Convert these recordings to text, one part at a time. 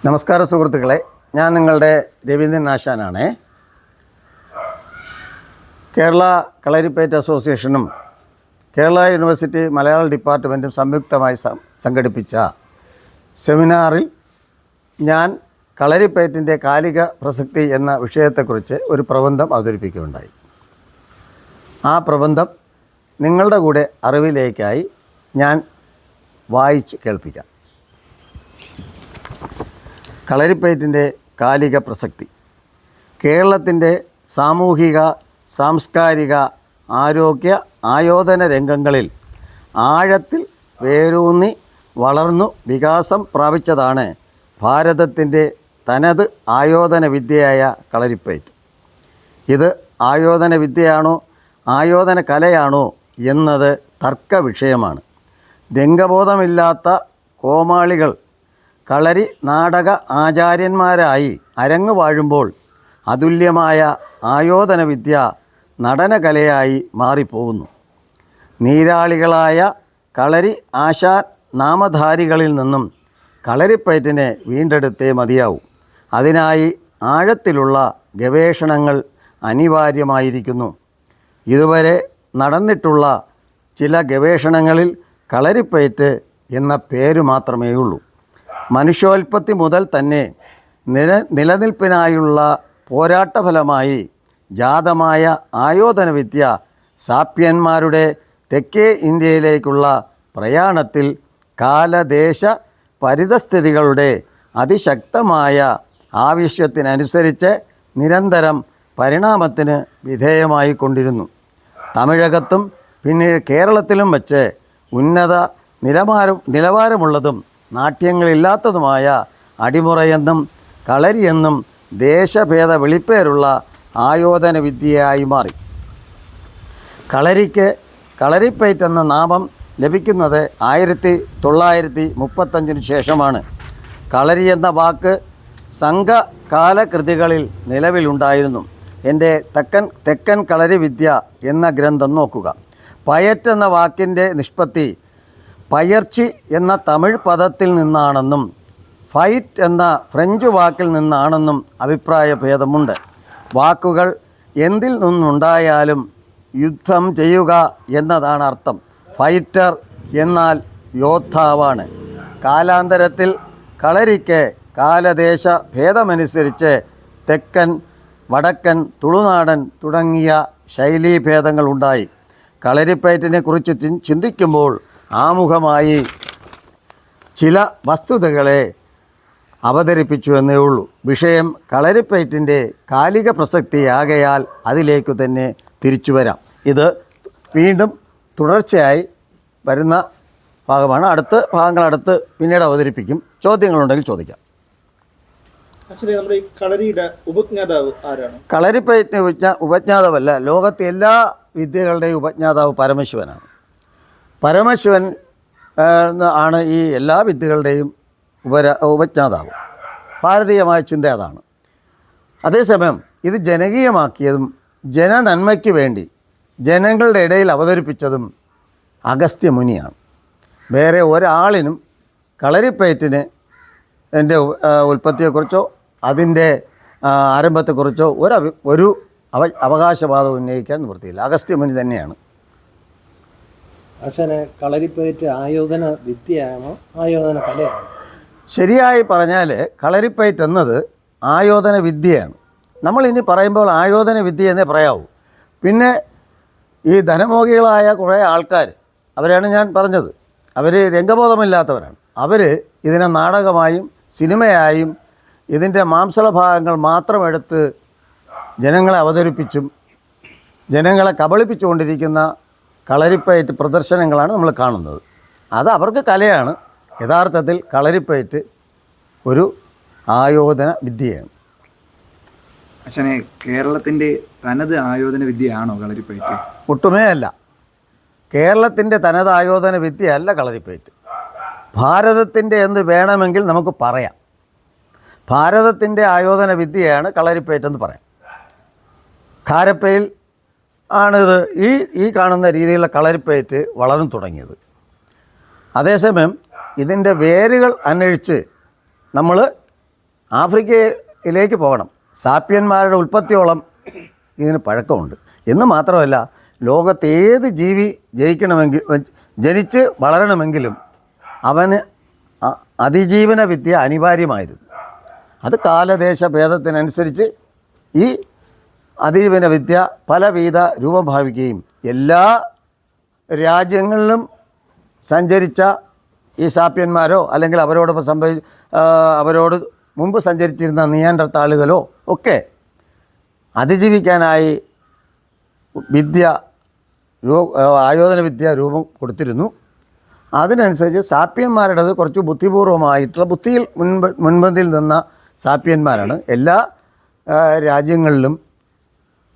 നമസ്കാരം സുഹൃത്തുക്കളെ, ഞാൻ നിങ്ങളുടെ രവീന്ദ്രൻ ആശാനാണ്. കേരള കളരിപ്പയറ്റ് അസോസിയേഷനും കേരള യൂണിവേഴ്സിറ്റി മലയാളം ഡിപ്പാർട്ട്മെൻറ്റും സംയുക്തമായി സംഘടിപ്പിച്ച സെമിനാറിൽ ഞാൻ കളരിപ്പയറ്റിൻ്റെ കാലിക പ്രസക്തി എന്ന വിഷയത്തെക്കുറിച്ച് ഒരു പ്രബന്ധം അവതരിപ്പിക്കുകയുണ്ടായി. ആ പ്രബന്ധം നിങ്ങളുടെ കൂടെ അറിവിലേക്കായി ഞാൻ വായിച്ച് കേൾപ്പിക്കാം. കളരിപ്പയറ്റിൻ്റെ കാലിക പ്രസക്തി. കേരളത്തിൻ്റെ സാമൂഹിക, സാംസ്കാരിക, ആരോഗ്യ, ആയോധന രംഗങ്ങളിൽ ആഴത്തിൽ വേരൂന്നി വളർന്നു വികാസം പ്രാപിച്ചതാണ് ഭാരതത്തിൻ്റെ തനത് ആയോധന വിദ്യയായ കളരിപ്പയറ്റ്. ഇത് ആയോധന വിദ്യയാണോ ആയോധന കലയാണോ എന്നത് തർക്ക വിഷയമാണ്. രംഗബോധമില്ലാത്ത കോമാളികൾ കളരി നാടക ആചാര്യന്മാരായി അരങ്ങ് വാഴുമ്പോൾ അതുല്യമായ ആയോധന വിദ്യ നടനകലയായി മാറിപ്പോകുന്നു. നീരാളികളായ കളരി ആശാൻ നാമധാരികളിൽ നിന്നും കളരിപ്പയറ്റിനെ വീണ്ടെടുത്തേ മതിയാവും. അതിനായി ആഴത്തിലുള്ള ഗവേഷണങ്ങൾ അനിവാര്യമായിരിക്കുന്നു. ഇതുവരെ നടന്നിട്ടുള്ള ചില ഗവേഷണങ്ങളിൽ കളരിപ്പയറ്റ് എന്ന പേര് മാത്രമേ ഉള്ളൂ. മനുഷ്യോൽപത്തി മുതൽ തന്നെ നിലനിൽപ്പിനായുള്ള പോരാട്ടഫലമായി ജാതമായ ആയോധന വിദ്യ സാപ്യന്മാരുടെ തെക്കേ ഇന്ത്യയിലേക്കുള്ള പ്രയാണത്തിൽ കാലദേശ പരിതസ്ഥിതികളുടെ അതിശക്തമായ ആവശ്യത്തിനനുസരിച്ച് നിരന്തരം പരിണാമത്തിന് വിധേയമായിക്കൊണ്ടിരുന്നു. തമിഴകത്തും പിന്നീട് കേരളത്തിലും വച്ച് ഉന്നത നിലവാരമുള്ളതും നാട്യങ്ങളില്ലാത്തതുമായ അടിമുറയെന്നും കളരിയെന്നും ദേശഭേദ വെളിപ്പേരുള്ള ആയോധന വിദ്യയായി മാറി. കളരിക്ക് കളരിപ്പയറ്റ് എന്ന നാമം ലഭിക്കുന്നത് 1935 ശേഷമാണ്. കളരി എന്ന വാക്ക് സംഘകാലകൃതികളിൽ നിലവിലുണ്ടായിരുന്നു. എൻ്റെ തെക്കൻ കളരി വിദ്യ എന്ന ഗ്രന്ഥം നോക്കുക. പയറ്റ് എന്ന വാക്കിൻ്റെ നിഷ്പത്തി പയർച്ചി എന്ന തമിഴ് പദത്തിൽ നിന്നാണെന്നും ഫൈറ്റ് എന്ന ഫ്രഞ്ച് വാക്കിൽ നിന്നാണെന്നും അഭിപ്രായ ഭേദമുണ്ട്. വാക്കുകൾ എന്തിൽ നിന്നുണ്ടായാലും യുദ്ധം ചെയ്യുക എന്നതാണ് അർത്ഥം. ഫൈറ്റർ എന്നാൽ യോദ്ധാവാണ്. കാലാന്തരത്തിൽ കളരിക്ക് കാലദേശ ഭേദമനുസരിച്ച് തെക്കൻ, വടക്കൻ, തുളുനാടൻ തുടങ്ങിയ ശൈലീഭേദങ്ങളുണ്ടായി. കളരിപ്പയറ്റിനെ കുറിച്ച് ചിന്തിക്കുമ്പോൾ ആമുഖമായി ചില വസ്തുതകളെ അവതരിപ്പിച്ചു എന്നേ ഉള്ളൂ. വിഷയം കളരിപ്പയറ്റിൻ്റെ കാലിക പ്രസക്തിയാകയാൽ അതിലേക്കു തന്നെ തിരിച്ചു വരാം. ഇത് വീണ്ടും തുടർച്ചയായി വരുന്ന ഭാഗമാണ്. അടുത്ത ഭാഗങ്ങൾ പിന്നീട് അവതരിപ്പിക്കും. ചോദ്യങ്ങളുണ്ടെങ്കിൽ ചോദിക്കാം. നമ്മുടെ ഈ കളരിയുടെ ഉപജ്ഞാതാവ് ആരാണ്? കളരിപ്പയറ്റിന് ഉപജ്ഞാതാവല്ല, ലോകത്തെ എല്ലാ വിദ്യകളുടെയും ഉപജ്ഞാതാവ് പരമശിവനാണ്. പരമശിവൻ ആണ് ഈ എല്ലാ വിദ്യകളുടെയും ഉപജ്ഞാതാവ്. ഭാരതീയമായ ചിന്ത അതാണ്. അതേസമയം ഇത് ജനകീയമാക്കിയതും ജനനന്മയ്ക്ക് വേണ്ടി ജനങ്ങളുടെ ഇടയിൽ അവതരിപ്പിച്ചതും അഗസ്ത്യമുനിയാണ്. വേറെ ഒരാളിനും കളരിപ്പയറ്റിന് എൻ്റെ ഉൽപ്പത്തിയെക്കുറിച്ചോ അതിൻ്റെ ആരംഭത്തെക്കുറിച്ചോ ഒരു അവകാശവാദം ഉന്നയിക്കാൻ നിവൃത്തിയില്ല. അഗസ്ത്യമുനി തന്നെയാണ്. അച്ഛനെ കളരിപ്പയറ്റ് ആയോധന വിദ്യയാണോ ആയോധന കലയാണോ? ശരിയായി പറഞ്ഞാൽ കളരിപ്പയറ്റ് എന്നത് ആയോധന വിദ്യയാണ്. നമ്മളിനി പറയുമ്പോൾ ആയോധന വിദ്യ എന്നേ പറയാവൂ. പിന്നെ ഈ ധനമോഹികളായ കുറേ ആൾക്കാർ, അവരാണ് ഞാൻ പറഞ്ഞത്, അവർ രംഗബോധമില്ലാത്തവരാണ്. അവർ ഇതിനെ നാടകമായും സിനിമയായും ഇതിൻ്റെ മാംസള ഭാഗങ്ങൾ മാത്രം എടുത്ത് ജനങ്ങളെ അവതരിപ്പിച്ചും ജനങ്ങളെ കബളിപ്പിച്ചുകൊണ്ടിരിക്കുന്ന കളരിപ്പയറ്റ് പ്രദർശനങ്ങളാണ് നമ്മൾ കാണുന്നത്. അത് അവർക്ക് കലയാണ്. യഥാർത്ഥത്തിൽ കളരിപ്പയറ്റ് ഒരു ആയോധന വിദ്യയാണ്. അച്ഛനെ, കേരളത്തിൻ്റെ തനത് ആയോധന വിദ്യയാണോ കളരിപ്പയറ്റ്? ഒട്ടുമേ അല്ല. കേരളത്തിൻ്റെ തനത് ആയോധന വിദ്യയല്ല കളരിപ്പയറ്റ്. ഭാരതത്തിൻ്റെ എന്ന് വേണമെങ്കിൽ നമുക്ക് പറയാം. ഭാരതത്തിൻ്റെ ആയോധന വിദ്യയാണ് കളരിപ്പയറ്റ് എന്ന് പറയാം. ഖാരപ്പയിൽ ആണിത് ഈ കാണുന്ന രീതിയിലുള്ള കളരിപ്പയറ്റ് വളർന്നു തുടങ്ങിയത്. അതേസമയം ഇതിൻ്റെ വേരുകൾ അന്വേഷിച്ച് നമ്മൾ ആഫ്രിക്കയിലേക്ക് പോകണം. സാപ്യന്മാരുടെ ഉൽപ്പത്തിയോളം ഇതിന് പഴക്കമുണ്ട് എന്ന് മാത്രമല്ല, ലോകത്ത് ഏത് ജീവി ജനിച്ച് വളരണമെങ്കിലും അവന് അതിജീവന വിദ്യ അനിവാര്യമായിരുന്നു. അത് കാലദേശ ഭേദത്തിനനുസരിച്ച് ഈ അതിജീവന വിദ്യ പലവിധ രൂപം ഭാവിക്കുകയും എല്ലാ രാജ്യങ്ങളിലും സഞ്ചരിച്ച ഈ സാപ്യന്മാരോ അല്ലെങ്കിൽ അവരോട് മുമ്പ് സഞ്ചരിച്ചിരുന്ന നിയാൻഡർത്താളുകളോ ഒക്കെ അതിജീവിക്കാനായി ആയോധന വിദ്യ രൂപം കൊടുത്തിരുന്നു. അതിനനുസരിച്ച് സാപ്യന്മാരുടേത് കുറച്ച് ബുദ്ധിപൂർവമായിട്ടുള്ള ബുദ്ധിയിൽ മുൻപന്തിയിൽ നിന്ന സാപ്യന്മാരാണ്. എല്ലാ രാജ്യങ്ങളിലും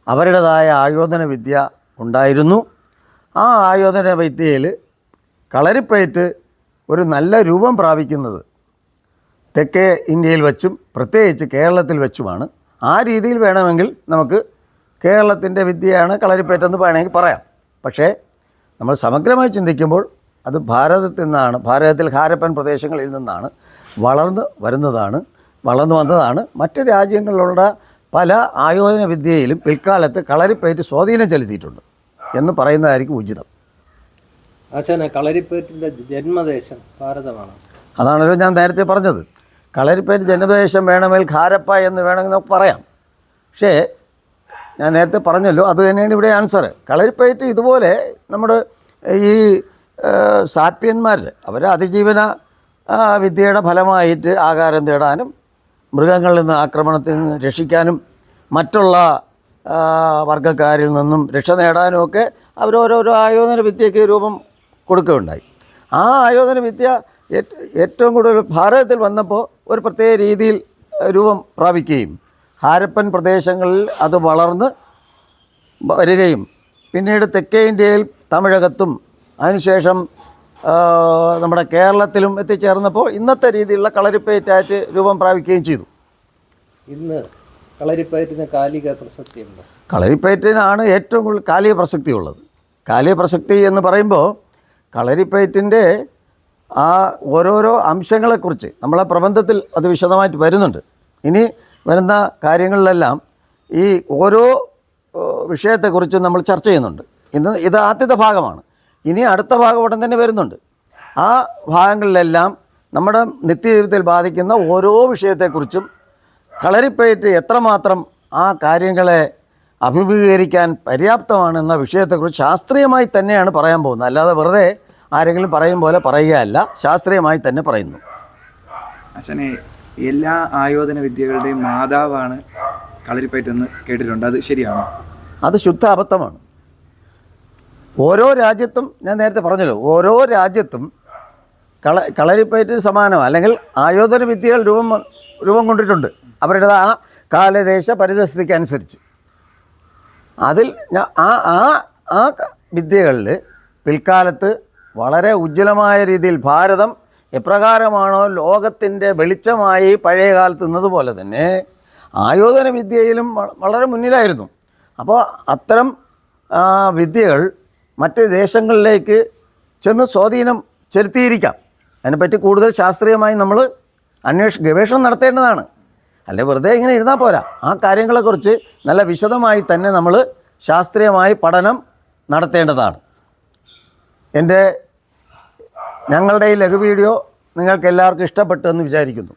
അവരുടേതായ ആയോധന വിദ്യ ഉണ്ടായിരുന്നു. ആ ആയോധന വിദ്യയിൽ കളരിപ്പയറ്റ് ഒരു നല്ല രൂപം പ്രാപിക്കുന്നത് തെക്കേ ഇന്ത്യയിൽ വച്ചും പ്രത്യേകിച്ച് കേരളത്തിൽ വെച്ചുമാണ്. ആ രീതിയിൽ വേണമെങ്കിൽ നമുക്ക് കേരളത്തിൻ്റെ വിദ്യയാണ് കളരിപ്പയറ്റെന്ന് വേണമെങ്കിൽ പറയാം. പക്ഷേ നമ്മൾ സമഗ്രമായി ചിന്തിക്കുമ്പോൾ അത് ഭാരതത്തിൽ ഹാരപ്പൻ പ്രദേശങ്ങളിൽ നിന്നാണ് വളർന്നു വന്നതാണ്. മറ്റ് രാജ്യങ്ങളിലുള്ള പല ആയോധന വിദ്യയിലും പിൽക്കാലത്ത് കളരിപ്പയറ്റ് സ്വാധീനം ചെലുത്തിയിട്ടുണ്ട് എന്ന് പറയുന്നതായിരിക്കും ഉചിതം. ആശാനെ, കളരിപ്പയറ്റിൻ്റെ ജന്മദേശം ഭാരതമാണ്. അതാണല്ലോ ഞാൻ നേരത്തെ പറഞ്ഞത്. കളരിപ്പയറ്റ് ജന്മദേശം വേണമെങ്കിൽ ഹാരപ്പ എന്ന് വേണമെങ്കിൽ നമുക്ക് പറയാം. പക്ഷേ ഞാൻ നേരത്തെ പറഞ്ഞല്ലോ, അത് തന്നെയാണ് ഇവിടെ ആൻസർ. കളരിപ്പയറ്റ് ഇതുപോലെ നമ്മുടെ ഈ സാപ്യന്മാർ അവർ അതിജീവന വിദ്യയുടെ ഫലമായിട്ട് ആഹാരം തേടാനും മൃഗങ്ങളിൽ നിന്ന് ആക്രമണത്തിൽ നിന്ന് രക്ഷിക്കാനും മറ്റുള്ള വർഗ്ഗക്കാരിൽ നിന്നും രക്ഷ നേടാനുമൊക്കെ അവരോരോരോ ആയോധന വിദ്യയ്ക്ക് രൂപം കൊടുക്കുകയുണ്ടായി. ആ ആയോധന വിദ്യ ഏറ്റവും കൂടുതൽ ഭാരതത്തിൽ വന്നപ്പോൾ ഒരു പ്രത്യേക രീതിയിൽ രൂപം പ്രാപിക്കുകയും ഹാരപ്പൻ പ്രദേശങ്ങളിൽ അത് വളർന്ന് വരികയും പിന്നീട് തെക്കേ ഇന്ത്യയിൽ തമിഴകത്തും അതിനുശേഷം നമ്മുടെ കേരളത്തിലും എത്തിച്ചേർന്നപ്പോൾ ഇന്നത്തെ രീതിയിലുള്ള കളരിപ്പയറ്റായിട്ട് രൂപം പ്രാപിക്കുകയും ചെയ്തു. ഇന്ന് കളരിപ്പയറ്റിന് കാലിക പ്രസക്തിയുണ്ട്. കളരിപ്പയറ്റിനാണ് ഏറ്റവും കൂടുതൽ കാലിക പ്രസക്തി ഉള്ളത്. കാലിക പ്രസക്തി എന്ന് പറയുമ്പോൾ കളരിപ്പയറ്റിൻ്റെ ആ ഓരോരോ അംശങ്ങളെക്കുറിച്ച് നമ്മളെ പ്രബന്ധത്തിൽ അത് വിശദമായിട്ട് വരുന്നുണ്ട്. ഇനി വരുന്ന കാര്യങ്ങളിലെല്ലാം ഈ ഓരോ വിഷയത്തെക്കുറിച്ചും നമ്മൾ ചർച്ച ചെയ്യുന്നുണ്ട്. ഇത് ആദ്യത്തെ ഭാഗമാണ്. ഇനി അടുത്ത ഭാഗം ഉടൻ തന്നെ വരുന്നുണ്ട്. ആ ഭാഗങ്ങളിലെല്ലാം നമ്മുടെ നിത്യജീവിതത്തിൽ ബാധിക്കുന്ന ഓരോ വിഷയത്തെക്കുറിച്ചും കളരിപ്പയറ്റ് എത്രമാത്രം ആ കാര്യങ്ങളെ അഭിമുഖീകരിക്കാൻ പര്യാപ്തമാണെന്ന വിഷയത്തെക്കുറിച്ച് ശാസ്ത്രീയമായി തന്നെയാണ് പറയാൻ പോകുന്നത്. അല്ലാതെ വെറുതെ ആരെങ്കിലും പറയും പോലെ പറയുകയല്ല, ശാസ്ത്രീയമായി തന്നെ പറയുന്നു. അച്ഛനെ, എല്ലാ ആയോധന വിദ്യകളുടെയും മാതാവാണ് കളരിപ്പയറ്റെന്ന് കേട്ടിട്ടുണ്ട്. അത് ശരിയാണോ? അത് ശുദ്ധ അബദ്ധമാണ്. ഓരോ രാജ്യത്തും ഞാൻ നേരത്തെ പറഞ്ഞല്ലോ, ഓരോ രാജ്യത്തും കളരിപ്പയറ്റിന് സമാനമാണ് അല്ലെങ്കിൽ ആയോധന വിദ്യകൾ രൂപം കൊണ്ടിട്ടുണ്ട് അവരുടെ ആ കാലദേശ പരിതസ്ഥിതിക്ക് അനുസരിച്ച്. അതിൽ ആ വിദ്യകളിൽ പിൽക്കാലത്ത് വളരെ ഉജ്ജ്വലമായ രീതിയിൽ ഭാരതം എപ്രകാരമാണോ ലോകത്തിൻ്റെ വെളിച്ചമായി പഴയ കാലത്ത് നിന്നതുപോലെ തന്നെ ആയോധന വിദ്യയിലും വളരെ മുന്നിലായിരുന്നു. അപ്പോൾ അത്തരം വിദ്യകൾ മറ്റ് ദേശങ്ങളിലേക്ക് ചെന്ന് സ്വാധീനം ചെലുത്തിയിരിക്കാം. അതിനെപ്പറ്റി കൂടുതൽ ശാസ്ത്രീയമായി നമ്മൾ ഗവേഷണം നടത്തേണ്ടതാണ്. അല്ലെ വെറുതെ ഇങ്ങനെ ഇരുന്നാൽ പോരാ. ആ കാര്യങ്ങളെക്കുറിച്ച് നല്ല വിശദമായി തന്നെ നമ്മൾ ശാസ്ത്രീയമായി പഠനം നടത്തേണ്ടതാണ്. ഞങ്ങളുടെ ഈ ലഘു വീഡിയോ നിങ്ങൾക്ക് എല്ലാവർക്കും ഇഷ്ടപ്പെട്ടു എന്ന് വിചാരിക്കുന്നു.